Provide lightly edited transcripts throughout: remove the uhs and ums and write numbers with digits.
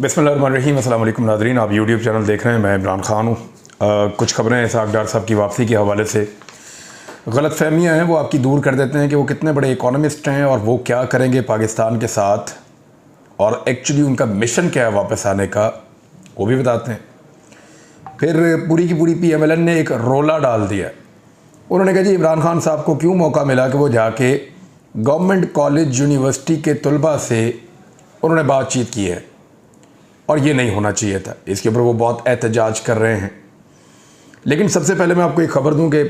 बिस्मिल्लाहिर्रहमानिर्रहीम। अस्सलाम वालेकुम नाज़रीन, आप यूट्यूब चैनल देख रहे हैं। मैं इमरान ख़ान हूँ। कुछ खबरें इसहाक़ डार साहब की वापसी के हवाले से गलत फहमियाँ हैं, वो आपकी दूर कर देते हैं कि वो कितने बड़े इकोनॉमिस्ट हैं और वो क्या करेंगे पाकिस्तान के साथ, और एक्चुअली उनका मिशन क्या है वापस आने का, वो भी बताते हैं। फिर पूरी की पूरी PMLN ने एक रोला डाल दिया। उन्होंने कहा जी इमरान खान साहब को क्यों मौका मिला कि वो जाके गवर्नमेंट कॉलेज यूनिवर्सिटी के तलबा से उन्होंने बातचीत की है, और ये नहीं होना चाहिए था। इसके ऊपर वो बहुत एहतजाज कर रहे हैं। लेकिन सबसे पहले मैं आपको एक ख़बर दूं कि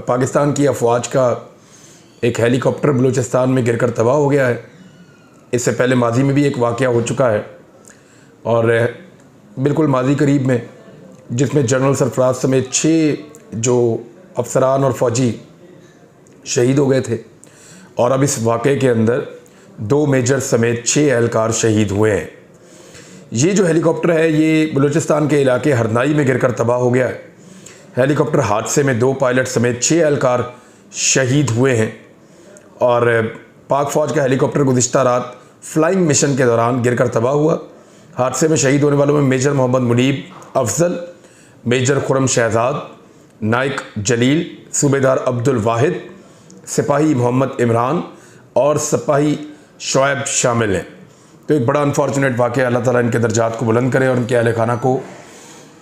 पाकिस्तान की अफवाज का एक हेलीकॉप्टर बलूचिस्तान में गिरकर तबाह हो गया है। इससे पहले माजी में भी एक वाक़या हो चुका है, और बिल्कुल माजी करीब में, जिसमें जनरल सरफराज समेत 6 जो अफसरान और फ़ौजी शहीद हो गए थे, और अब इस वाक़े के अंदर 2 मेजर समेत 6 एहलकार शहीद हुए हैं। ये जो हेलीकॉप्टर है ये बलूचिस्तान के इलाके हरनाई में गिरकर तबाह हो गया है। हेलीकॉप्टर हादसे में 2 पायलट समेत 6 एहलकार शहीद हुए हैं, और पाक फ़ौज का हेलीकॉप्टर गुज़िश्ता रात फ्लाइंग मिशन के दौरान गिरकर तबाह हुआ। हादसे में शहीद होने वालों में मेजर मोहम्मद मुनीब अफजल, मेजर खुरम शहजाद, नाइक जलील, सूबेदार अब्दुल वाहिद, सिपाही मोहम्मद इमरान और सिपाही शोएब शामिल हैं। तो एक बड़ा अनफॉर्चुनेट वाक़या। अल्लाह ताला इनके दर्जात को बुलंद करे और इनके अहल खाना को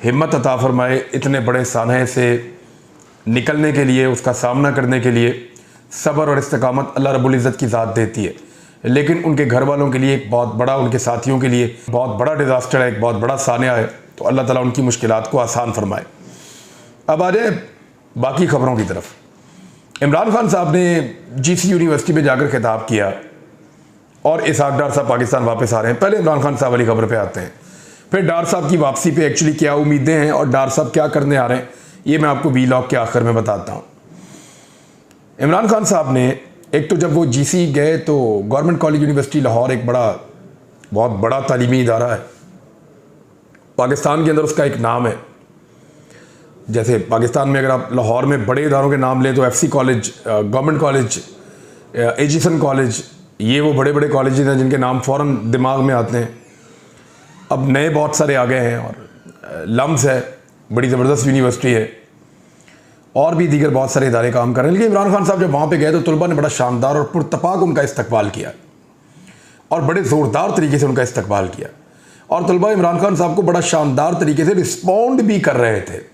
हिम्मत अता फ़रमाए। इतने बड़े सानहे से निकलने के लिए, उसका सामना करने के लिए सब्र और इस्तिकामत अल्लाह रब्बुल इज़्ज़त की ज़ात देती है। लेकिन उनके घर वालों के लिए एक बहुत बड़ा, उनके साथियों के लिए बहुत बड़ा डिज़ास्टर है, एक बहुत बड़ा सान्या है। तो अल्लाह ताला उनकी मुश्किलात को आसान फरमाए। अब आ जाए बाकी ख़बरों की तरफ। इमरान खान साहब ने GC यूनिवर्सिटी में जाकर खिताब किया, और इसहाक़ डार साहब पाकिस्तान वापस आ रहे हैं। पहले इमरान खान साहब वाली खबर पे आते हैं, फिर डार साहब की वापसी पे एक्चुअली क्या उम्मीदें हैं और डार साहब क्या करने आ रहे हैं, ये मैं आपको वीलॉग के आखिर में बताता हूँ। इमरान खान साहब ने एक तो जब वो GC गए तो गवर्नमेंट कॉलेज यूनिवर्सिटी लाहौर एक बहुत बड़ा तालीमी इदारा है। पाकिस्तान के अंदर उसका एक नाम है। जैसे पाकिस्तान में अगर आप लाहौर में बड़े इदारों के नाम लें तो FC college, government college, Aitchison college, ये वो बड़े बड़े कॉलेजेस हैं जिनके नाम फ़ौरन दिमाग में आते हैं। अब नए बहुत सारे आ गए हैं, और लम्स है, बड़ी ज़बरदस्त यूनिवर्सिटी है, और भी दीगर बहुत सारे इदारे काम कर रहे हैं। लेकिन इमरान खान साहब जब वहाँ पे गए तो तलबा ने बड़ा शानदार और पुरतपाक उनका इस्तकबाल किया, और बड़े ज़ोरदार तरीके से उनका इस्तकबाल किया, और तलबा इमरान खान साहब को बड़ा शानदार तरीके से रिस्पॉन्ड भी कर रहे थे।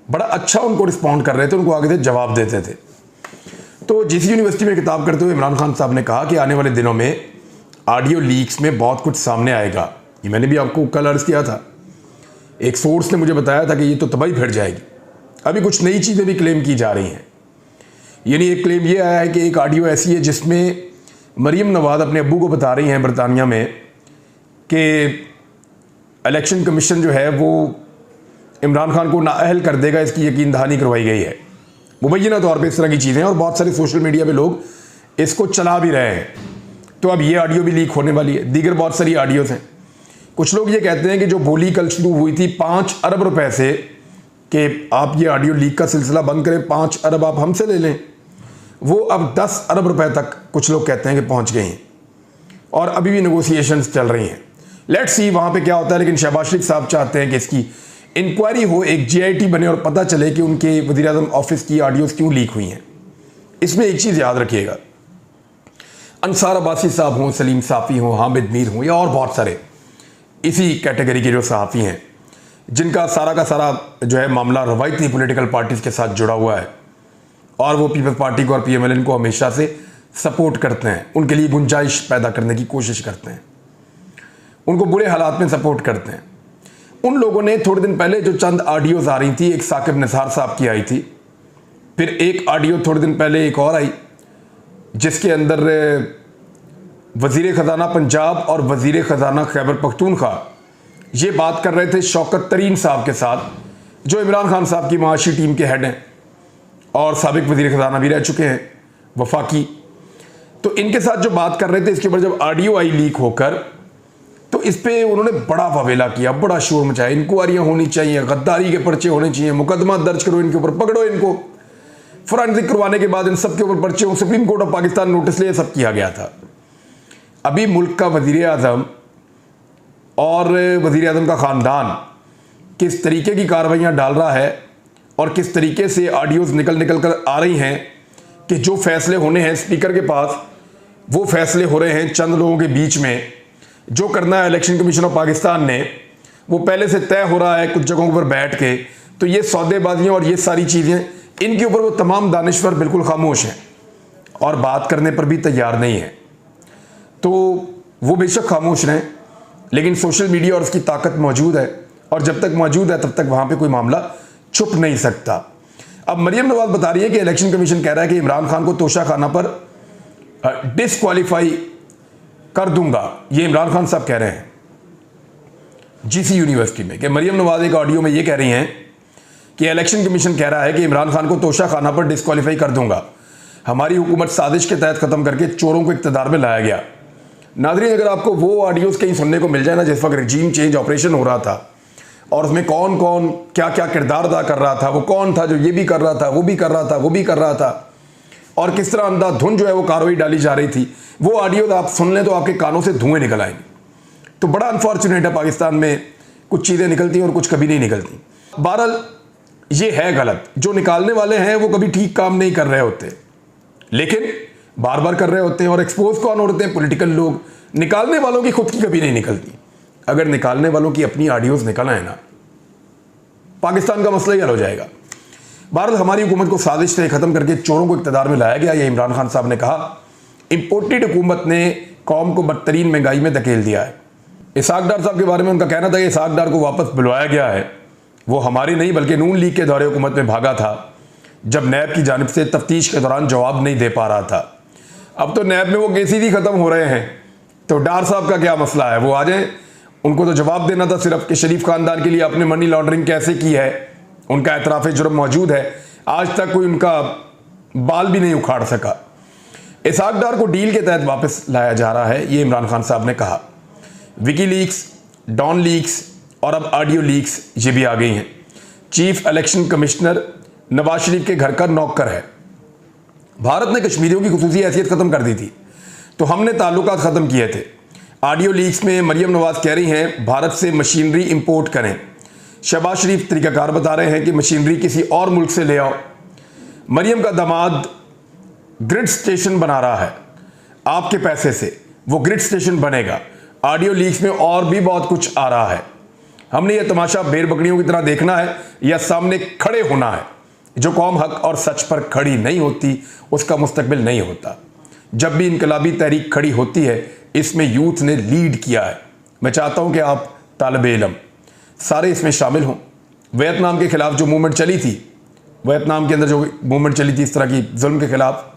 बड़ा अच्छा उनको रिस्पॉन्ड कर रहे थे, उनको आगे से जवाब देते थे। तो GC यूनिवर्सिटी में किताब करते हुए इमरान खान साहब ने कहा कि आने वाले दिनों में ऑडियो लीक्स में बहुत कुछ सामने आएगा। ये मैंने भी आपको कल अर्ज़ किया था। एक सोर्स ने मुझे बताया था कि ये तो तबाही फिर जाएगी। अभी कुछ नई चीज़ें भी क्लेम की जा रही हैं। यानी एक क्लेम ये आया है कि एक ऑडियो ऐसी है जिसमें मरीम नवाज़ अपने अब्बू को बता रही हैं बरतानिया में कि इलेक्शन कमीशन जो है वो इमरान खान को नाअहल कर देगा, इसकी यकीन दहानी करवाई गई है। मुबैना तौर पे इस तरह की चीज़ें, और बहुत सारे सोशल मीडिया पे लोग इसको चला भी रहे हैं। तो अब ये ऑडियो भी लीक होने वाली है। दीगर बहुत सारी ऑडियोज़ हैं। कुछ लोग ये कहते हैं कि जो बोली कल शुरू हुई थी 5 अरब रुपए से, कि आप ये ऑडियो लीक का सिलसिला बंद करें, 5 अरब आप हमसे ले लें, वो अब 10 अरब रुपए तक कुछ लोग कहते हैं कि पहुँच गई हैं, और अभी भी नेगोशिएशंस चल रही हैं। लेट्स सी वहाँ पर क्या होता है। लेकिन शहबाज शरीफ साहब चाहते हैं कि इसकी इंक्वायरी हो, एक GIT बने, और पता चले कि उनके वज़ीर-ए-आज़म ऑफिस की ऑडियोज़ क्यों लीक हुई हैं। इसमें एक चीज़ याद रखिएगा, अंसार अब्बासी साहब हों, सलीम साफ़ी हों, हामिद मीर हों, या और बहुत सारे इसी कैटेगरी के जो सहाफ़ी हैं जिनका सारा का सारा जो है मामला रवायती पॉलिटिकल पार्टीज़ के साथ जुड़ा हुआ है, और वो पीपल्स पार्टी को और PMLN को हमेशा से सपोर्ट करते हैं, उनके लिए गुंजाइश पैदा करने की कोशिश करते हैं, उनको बुरे हालात में सपोर्ट करते हैं। उन लोगों ने थोड़े दिन पहले जो चंद ऑडियोज़ आ रही थी, एक साकिब निसार साहब की आई थी, फिर एक ऑडियो थोड़े दिन पहले एक और आई जिसके अंदर वज़ीर ख़जाना पंजाब और वज़ीर ख़जाना खैबर पख्तूनख्वा ये बात कर रहे थे शौकत तरीन साहब के साथ, जो इमरान खान साहब की माशी टीम के हेड हैं और साबिक वज़ीर ख़जाना भी रह चुके हैं वफाकी। तो इनके साथ जो बात कर रहे थे, इसके ऊपर जब ऑडियो आई लीक होकर, तो इस पर उन्होंने बड़ा ववेला किया, बड़ा शोर मचाया। इंक्वायरियाँ होनी चाहिए, गद्दारी के पर्चे होने चाहिए, मुकदमा दर्ज करो इनके ऊपर, पकड़ो इनको। फॉरेंसिक करवाने के बाद इन सब के ऊपर पर्चे, supreme court of Pakistan notice ले, सब किया गया था। अभी मुल्क का वज़ीर-ए-आज़म और वज़ीर आज़म का ख़ानदान किस तरीके की कार्रवाइयाँ डाल रहा है और किस तरीके से ऑडियोज़ निकल कर आ रही हैं कि जो फैसले होने हैं स्पीकर के पास वो फैसले हो रहे हैं चंद लोगों के बीच में। जो करना है इलेक्शन कमीशन ऑफ पाकिस्तान ने वो पहले से तय हो रहा है कुछ जगहों पर बैठ के। तो ये सौदेबाजियाँ और ये सारी चीज़ें, इनके ऊपर वो तमाम दानिश्वर बिल्कुल खामोश हैं और बात करने पर भी तैयार नहीं है। तो वो बेशक खामोश रहें, लेकिन सोशल मीडिया और उसकी ताकत मौजूद है और जब तक मौजूद है तब तक वहाँ पे कोई मामला छुप नहीं सकता। अब मरियम नवाज बता रही है कि इलेक्शन कमीशन कह रहा है कि इमरान खान को तोशा खाना पर डिस्क्वालीफाई कर दूंगा। ये इमरान खान साहब कह रहे हैं जीसी यूनिवर्सिटी में, कि मरियम नवाज एक ऑडियो में ये कह रही हैं कि इलेक्शन कमीशन कह रहा है कि इमरान खान को तोशा खाना पर डिस्क्वालीफाई कर दूंगा। हमारी हुकूमत साजिश के तहत ख़त्म करके चोरों को इक़्तिदार में लाया गया। नाज़रीन, अगर आपको वो ऑडियोज़ कहीं सुनने को मिल जाए ना जिस वक्त रजीम चेंज ऑपरेशन हो रहा था और उसमें कौन कौन क्या क्या किरदार अदा कर रहा था, वो कौन था जो ये भी कर रहा था, वो भी कर रहा था, वो भी कर रहा था, और किस तरह अंधाधुंध जो है वो कार्रवाई डाली जा रही थी, वो ऑडियो आप सुन लें तो आपके कानों से धुएं निकल आएंगे। तो बड़ा अनफॉर्चुनेट है, पाकिस्तान में कुछ चीज़ें निकलती हैं और कुछ कभी नहीं निकलती। बहरहाल ये है गलत, जो निकालने वाले हैं वो कभी ठीक काम नहीं कर रहे होते, लेकिन बार बार कर रहे होते हैं। और एक्सपोज कौन होते हैं? पॉलिटिकल लोग। निकालने वालों की खुद की कभी नहीं निकलती। अगर निकालने वालों की अपनी ऑडियोज़ निकल आए ना, पाकिस्तान का मसला ही हल हो जाएगा। बहरहाल हमारी हुकूमत को साजिश से ख़त्म करके चोरों को इक़्तिदार में लाया गया। ये इमरान खान साहब ने कहा। इम्पोर्टेड हुकूमत ने कौम को बदतरीन महंगाई में धकेल दिया है। इसहाक डार साहब के बारे में उनका कहना था कि इसहाक डार को वापस बुलवाया गया है। वो हमारी नहीं बल्कि नून लीग के दौरे हुकूमत में भागा था जब नैब की जानिब से तफ्तीश के दौरान जवाब नहीं दे पा रहा था। अब तो नैब में वो केसेस ही ख़त्म हो रहे हैं, तो डार साहब का क्या मसला है? वो आ जाएं, उनको तो जवाब देना था सिर्फ कि शरीफ खानदान के लिए आपने मनी लॉन्ड्रिंग कैसे की है। उनका एतराफ़ जुर्म मौजूद है, आज तक कोई उनका बाल भी नहीं उखाड़ सका। इसहाक डार को डील के तहत वापस लाया जा रहा है, ये इमरान खान साहब ने कहा। विकी लीक्स, डॉन लीक्स और अब ऑडियो लीक्स ये भी आ गई हैं। Chief election commissioner Nawaz Sharif के घर का नौकर है। भारत ने कश्मीरियों की खुसूसी हैसियत ख़त्म कर दी थी तो हमने ताल्लुकात ख़त्म किए थे। ऑडियो लीक्स में मरियम नवाज कह रही हैं भारत से मशीनरी इंपोर्ट करें। शहबाज शरीफ तरीकाकार बता रहे हैं कि मशीनरी किसी और मुल्क से ले आओ। मरियम का दामाद ग्रिड स्टेशन बना रहा है, आपके पैसे से वो ग्रिड स्टेशन बनेगा। ऑडियो लीक्स में और भी बहुत कुछ आ रहा है। हमने ये तमाशा भेड़ बकरियों की तरह देखना है या सामने खड़े होना है। जो कौम हक और सच पर खड़ी नहीं होती उसका मुस्तकबिल नहीं होता। जब भी इनकलाबी तहरीक खड़ी होती है इसमें यूथ ने लीड किया है। मैं चाहता हूं कि आप तालिबे इल्म सारे इसमें शामिल हों। वियतनाम के खिलाफ जो मूवमेंट चली थी, वियतनाम के अंदर जो मूवमेंट चली थी इस तरह की जुल्म के खिलाफ,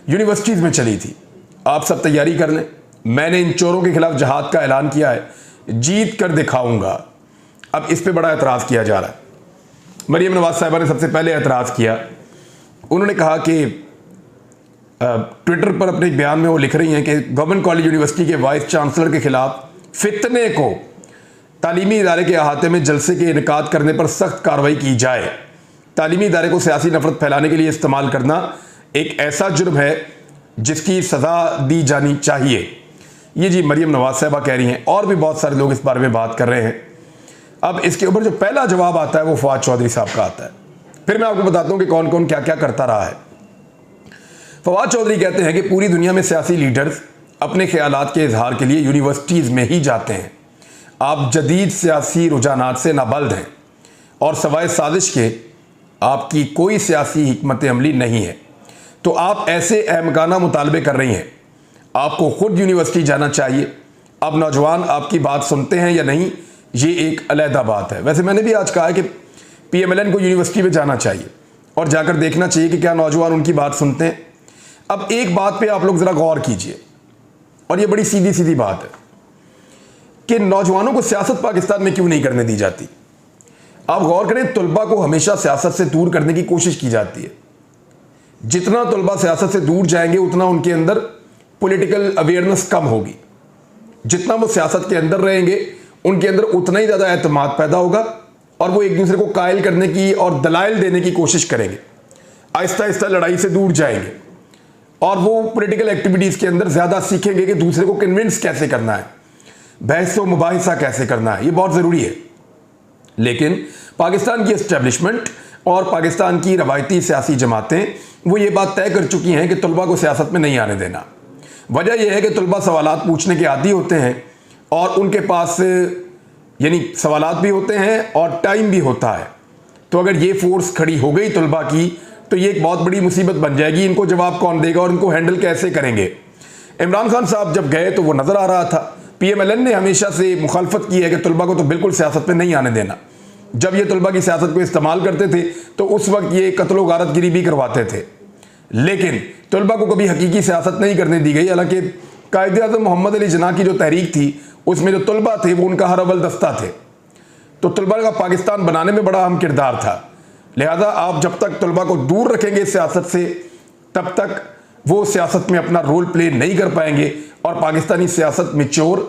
यूनिवर्सिटीज़ में चली थी। आप सब तैयारी कर लें। मैंने इन चोरों के खिलाफ जहाद का ऐलान किया है, जीत कर दिखाऊंगा। अब इस पे बड़ा एतराज़ किया जा रहा है। मरियम नवाज साहिबा ने सबसे पहले एतराज़ किया। उन्होंने कहा कि ट्विटर पर अपने बयान में वो लिख रही हैं कि गवर्नमेंट कॉलेज यूनिवर्सिटी के वाइस चांसलर के खिलाफ फितने को तालीमी इदारे के अहाते में जलसे के इनकाद करने पर सख्त कार्रवाई की जाए। तालीमी इदारे को सियासी नफरत फैलाने के लिए इस्तेमाल करना एक ऐसा जुर्म है जिसकी सज़ा दी जानी चाहिए। ये जी मरियम नवाज साहिबा कह रही हैं, और भी बहुत सारे लोग इस बारे में बात कर रहे हैं। अब इसके ऊपर जो पहला जवाब आता है वो फवाद चौधरी साहब का आता है। फिर मैं आपको बताता हूँ कि कौन कौन क्या क्या करता रहा है। फवाद चौधरी कहते हैं कि पूरी दुनिया में सियासी लीडर्स अपने ख्यालात के इजहार के लिए यूनिवर्सिटीज़ में ही जाते हैं। आप जदीद सियासी रुझानात से नाबल्द हैं और सवाए साजिश के आपकी कोई सियासी हिकमत अमली नहीं है, तो आप ऐसे अहमकाना मुतालबे कर रही हैं। आपको खुद यूनिवर्सिटी जाना चाहिए। अब नौजवान आपकी बात सुनते हैं या नहीं ये एक अलहदा बात है। वैसे मैंने भी आज कहा है कि PMLN को यूनिवर्सिटी में जाना चाहिए और जाकर देखना चाहिए कि क्या नौजवान उनकी बात सुनते हैं। अब एक बात पे आप लोग ज़रा गौर कीजिए, और ये बड़ी सीधी सीधी बात है कि नौजवानों को सियासत पाकिस्तान में क्यों नहीं करने दी जाती। आप गौर करें, तलबा को हमेशा सियासत से दूर करने की कोशिश की जाती है। जितना तलबा सियासत से दूर जाएंगे उतना उनके अंदर पॉलिटिकल अवेयरनेस कम होगी। जितना वो सियासत के अंदर रहेंगे उनके अंदर उतना ही ज़्यादा एतमाद पैदा होगा और वो एक दूसरे को कायल करने की और दलाइल देने की कोशिश करेंगे। आहिस्ता आहिस्ता लड़ाई से दूर जाएंगे और वो पॉलिटिकल एक्टिविटीज़ के अंदर ज़्यादा सीखेंगे कि दूसरे को कन्विंस कैसे करना है। बहस व मुबाहिसा कैसे करना है, ये बहुत ज़रूरी है। लेकिन पाकिस्तान की इस्टेब्लिशमेंट और पाकिस्तान की रवायती सियासी जमातें वो ये बात तय कर चुकी हैं कि तलबा को सियासत में नहीं आने देना। वजह यह है कि तलबा सवालात पूछने के आदी होते हैं और उनके पास यानी सवालात भी होते हैं और टाइम भी होता है। तो अगर ये फोर्स खड़ी हो गई तलबा की तो ये एक बहुत बड़ी मुसीबत बन जाएगी। इनको जवाब कौन देगा और इनको हैंडल कैसे करेंगे। इमरान खान साहब जब गए तो वो नज़र आ रहा था, PMLN ने हमेशा से मुखालफत की है कि तलबा को तो बिल्कुल सियासत में नहीं आने देना। जब ये तलबा की सियासत को इस्तेमाल करते थे तो उस वक्त ये कत्ल व गारतगिरी भी करवाते थे, लेकिन तलबा को कभी हकीकी सियासत नहीं करने दी गई। हालांकि कायद-ए-आज़म मोहम्मद अली जिन्ना की जो तहरीक थी उसमें जो तलबा थे वो उनका हर अव्वल दस्ता थे। तो तलबा का पाकिस्तान बनाने में बड़ा अहम किरदार था। लिहाजा आप जब तक तलबा को दूर रखेंगे सियासत से तब तक वो सियासत में अपना रोल प्ले नहीं कर पाएंगे और पाकिस्तानी सियासत मैच्योर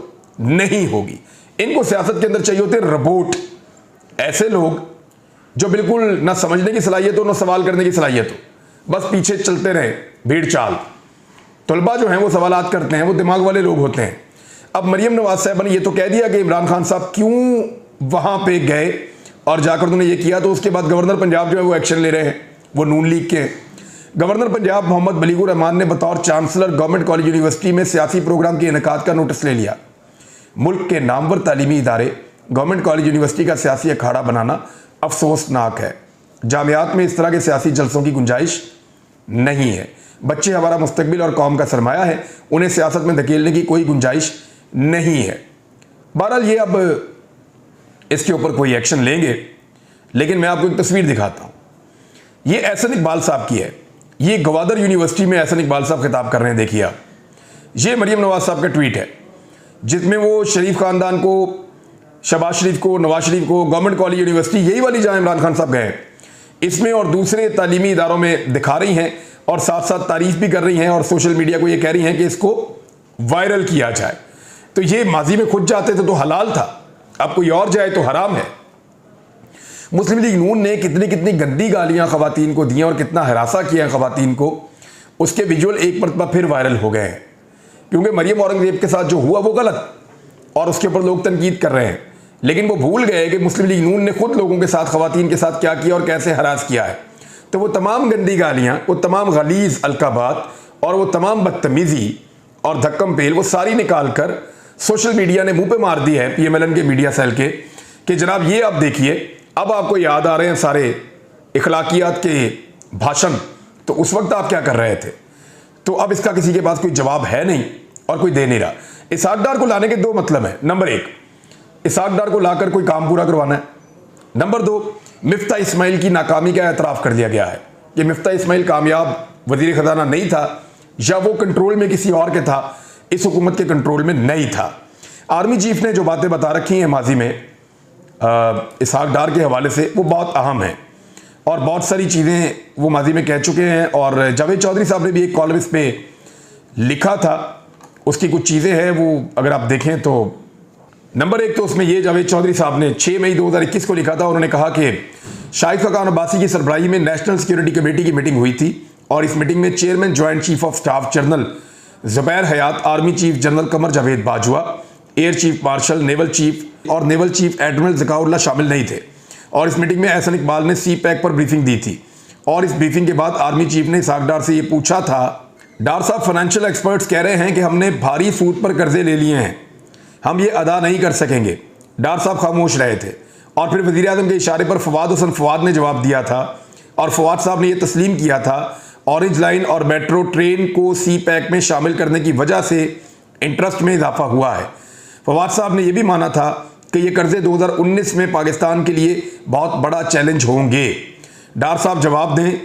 नहीं होगी। इनको सियासत के अंदर चाहिए होते रोबोट, ऐसे लोग जो बिल्कुल ना समझने की सलाहियत हो ना सवाल करने की सलाहियत हो, बस पीछे चलते रहे भीड़ चाल। तलबा जो हैं वो सवालात करते हैं, वो दिमाग वाले लोग होते हैं। अब मरियम नवाज साहब ने ये तो कह दिया कि इमरान खान साहब क्यों वहां पे गए और जाकर उन्होंने ये किया, तो उसके बाद गवर्नर पंजाब जो है वो एक्शन ले रहे हैं, वो नून लीग के। गवर्नर पंजाब मोहम्मद बलीगुर रहमान ने बतौर चांसलर गवर्नमेंट कॉलेज यूनिवर्सिटी में सियासी प्रोग्राम के इनेकाद का नोटिस ले लिया। मुल्क के नामवर तालीमी इदारे गवर्नमेंट कॉलेज यूनिवर्सिटी का सियासी अखाड़ा बनाना अफसोसनाक है। जामियात में इस तरह के सियासी जलसों की गुंजाइश नहीं है। बच्चे हमारा मुस्तकबिल और कौम का सरमाया है, उन्हें सियासत में धकेलने की कोई गुंजाइश नहीं है। बहरहाल ये अब इसके ऊपर कोई एक्शन लेंगे, लेकिन मैं आपको एक तस्वीर दिखाता हूं। ये एहसन इकबाल साहब की है। ये गवादर यूनिवर्सिटी में एहसन इकबाल साहब खिताब कर रहे हैं। देखिए आप, ये मरियम नवाज साहब का ट्वीट है जिसमें वो शरीफ खानदान को, शहबाज शरीफ को, नवाज शरीफ को गवर्नमेंट कॉलेज यूनिवर्सिटी, यही वाली जहां इमरान खान साहब गए, इसमें और दूसरे तालीमी इदारों में दिखा रही हैं और साथ साथ तारीफ भी कर रही हैं और सोशल मीडिया को ये कह रही हैं कि इसको वायरल किया जाए। तो ये माजी में खुद जाते थे तो हलाल था, अब कोई और जाए तो हराम है। मुस्लिम लीग नून ने कितनी कितनी गंदी गालियां खवातीन को दी और कितना हरासा किया खवातीन को, उसके विजुअल एक मरतबा फिर वायरल हो गए हैं। क्योंकि मरियम औरंगजेब के साथ जो हुआ वो गलत और उसके ऊपर लोग तनकीद कर रहे हैं, लेकिन वो भूल गए कि मुस्लिम लीग नून ने खुद लोगों के साथ, खवातीन के साथ क्या किया और कैसे हरास किया है। तो वो तमाम गंदी गालियाँ, वो तमाम गलीज अलकाबात और वो तमाम बदतमीज़ी और धक्कम पेल वो सारी निकाल कर सोशल मीडिया ने मुंह पे मार दी है PMLN के मीडिया सेल के कि जनाब ये आप देखिए, अब आपको याद आ रहे हैं सारे इखलाकियात के भाषण, तो उस वक्त आप क्या कर रहे थे। तो अब इसका किसी के पास कोई जवाब है नहीं और कोई दे नहीं रहा। इसहाक डार को लाने के दो मतलब है। नंबर एक, इसहाक डार को लाकर कोई काम पूरा करवाना है। नंबर दो, मिफ्ता इस्माइल की नाकामी का एतराफ़ कर दिया गया है कि मिफ्ता इस्माइल कामयाब वज़ीर ख़जाना नहीं था या वो कंट्रोल में किसी और के था, इस हुकूमत के कंट्रोल में नहीं था। आर्मी चीफ ने जो बातें बता रखी हैं माजी में इसहाक डार के हवाले से, वो बहुत अहम है और बहुत सारी चीज़ें वो माजी में कह चुके हैं। और जावेद चौधरी साहब ने भी एक कॉलम इस पर लिखा था, उसकी कुछ चीज़ें हैं वो अगर आप देखें तो। नंबर एक तो उसमें ये जावेद चौधरी साहब ने 6 मई 2021 को लिखा था। उन्होंने कहा कि शाहिद खान अब्बासी की सरबराही में नेशनल सिक्योरिटी कमेटी की मीटिंग हुई थी और इस मीटिंग में chairman joint chief of staff general Zubair Hayat, army chief general Qamar Javed Bajwa, air chief marshal, naval chief और नेवल चीफ एडमिरल ज़काउल्लाह शामिल नहीं थे। और इस मीटिंग में एहसन इकबाल ने CPAC पर ब्रीफिंग दी थी और इस ब्रीफिंग के बाद आर्मी चीफ ने इसहाक डार से ये पूछा था, डार साहब फाइनेंशियल एक्सपर्ट्स कह रहे हैं कि हमने भारी सूद पर कर्जे ले लिए हैं, हम ये अदा नहीं कर सकेंगे। डार साहब खामोश रहे थे और फिर वज़ीर आज़म के इशारे पर फवाद हुसैन फवाद ने जवाब दिया था और फवाद साहब ने यह तस्लीम किया था ऑरेंज लाइन और मेट्रो ट्रेन को CPAC में शामिल करने की वजह से इंटरेस्ट में इजाफा हुआ है। फवाद साहब ने यह भी माना था कि ये कर्जे 2019 में पाकिस्तान के लिए बहुत बड़ा चैलेंज होंगे। डार साहब जवाब दें,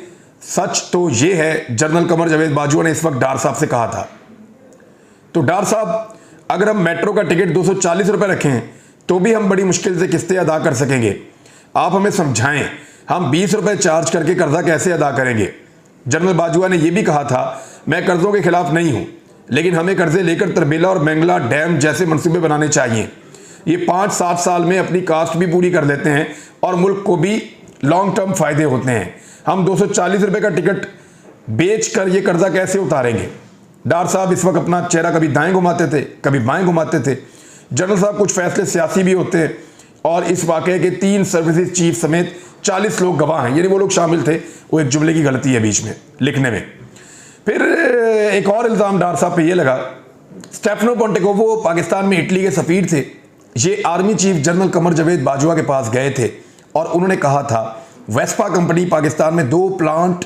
सच तो ये है, जनरल कमर जावेद बाजवा ने इस वक्त डार साहब से कहा था। तो डार साहब, अगर हम मेट्रो का टिकट 240 रुपये रखें तो भी हम बड़ी मुश्किल से किस्तें अदा कर सकेंगे। आप हमें समझाएं, हम 20 रुपये चार्ज करके कर्जा कैसे अदा करेंगे। जनरल बाजवा ने यह भी कहा था, मैं कर्जों के खिलाफ नहीं हूं, लेकिन हमें कर्जे लेकर तरबेला और मैंगला डैम जैसे मंसूबे बनाने चाहिए। ये 5-7 साल में अपनी कास्ट भी पूरी कर देते हैं और मुल्क को भी लॉन्ग टर्म फायदे होते हैं। हम 240 रुपये का टिकट बेच कर ये कर्जा कैसे उतारेंगे। डार साहब इस वक्त अपना चेहरा कभी दाएं घुमाते थे, कभी बाएं घुमाते थे। जनरल साहब कुछ फैसले सियासी भी होते हैं और इस वाक़े के 3 सर्विसेज चीफ समेत 40 लोग गवाह हैं, यानी वो लोग शामिल थे। वो एक जुमले की गलती है बीच में लिखने में। फिर एक और इल्ज़ाम डार साहब पे ये लगा, स्टेफनो पोंटेकोवो पाकिस्तान में इटली के सफ़ीर थे। ये army chief general Qamar Javed Bajwa के पास गए थे और उन्होंने कहा था वेस्पा कंपनी पाकिस्तान में 2 प्लांट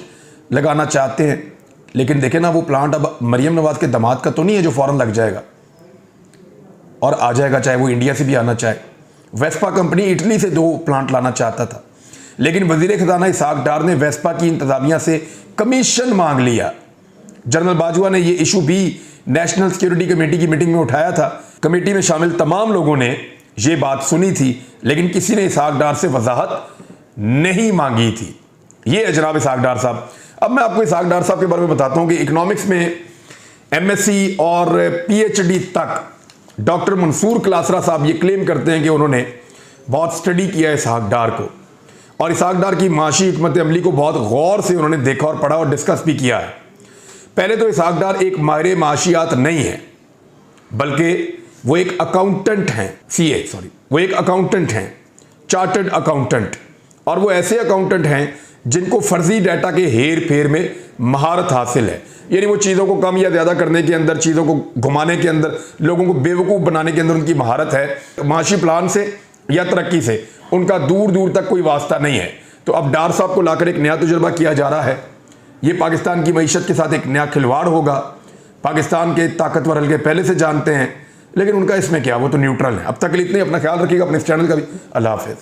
लगाना चाहते हैं, लेकिन देखें ना, वो प्लांट अब मरियम नवाज के दामाद का तो नहीं है जो फ़ौरन लग जाएगा और आ जाएगा, चाहे वो इंडिया से भी आना चाहे। वेस्पा कंपनी इटली से 2 प्लांट लाना चाहता था, लेकिन वजीर खजाना इसहाक डार ने वेस्पा की इंतजामिया से कमीशन मांग लिया। जनरल बाजवा ने यह इशू भी नेशनल सिक्योरिटी कमेटी की मीटिंग में उठाया था। कमेटी में शामिल तमाम लोगों ने यह बात सुनी थी, लेकिन किसी ने इसहाक डार से वजाहत नहीं मांगी थी। ये है जनाब इसहाक डार साहब। अब मैं आपको इसहाक डार साहब के बारे में बताता हूं कि इकोनॉमिक्स में एमएससी और पीएचडी तक डॉक्टर मंसूर क्लासरा साहब ये क्लेम करते हैं कि उन्होंने बहुत स्टडी किया है इसहाक डार को, और इसहाक डार की माशी हिकमत अमली को बहुत गौर से उन्होंने देखा और पढ़ा और डिस्कस भी किया है। पहले तो इसहाक डार एक माहिर माशियात नहीं है, बल्कि वो एक अकाउंटेंट हैं, वो एक अकाउंटेंट हैं, चार्टर्ड अकाउंटेंट। और वो ऐसे अकाउंटेंट हैं जिनको फर्जी डाटा के हेर फेर में महारत हासिल है, यानी वो चीज़ों को कम या ज़्यादा करने के अंदर, चीज़ों को घुमाने के अंदर, लोगों को बेवकूफ़ बनाने के अंदर उनकी महारत है। माशी प्लान से या तरक्की से उनका दूर दूर तक कोई वास्ता नहीं है। तो अब डार साहब को लाकर एक नया तजुर्बा किया जा रहा है। ये पाकिस्तान की मईशत के साथ एक नया खिलवाड़ होगा। पाकिस्तान के ताकतवर हल्के पहले से जानते हैं, लेकिन उनका इसमें क्या, वो तो न्यूट्रल है। अब तक के लिए इतने, अपना ख्याल रखिएगा, अपने इस चैनल का भी। अल्लाह हाफिज़।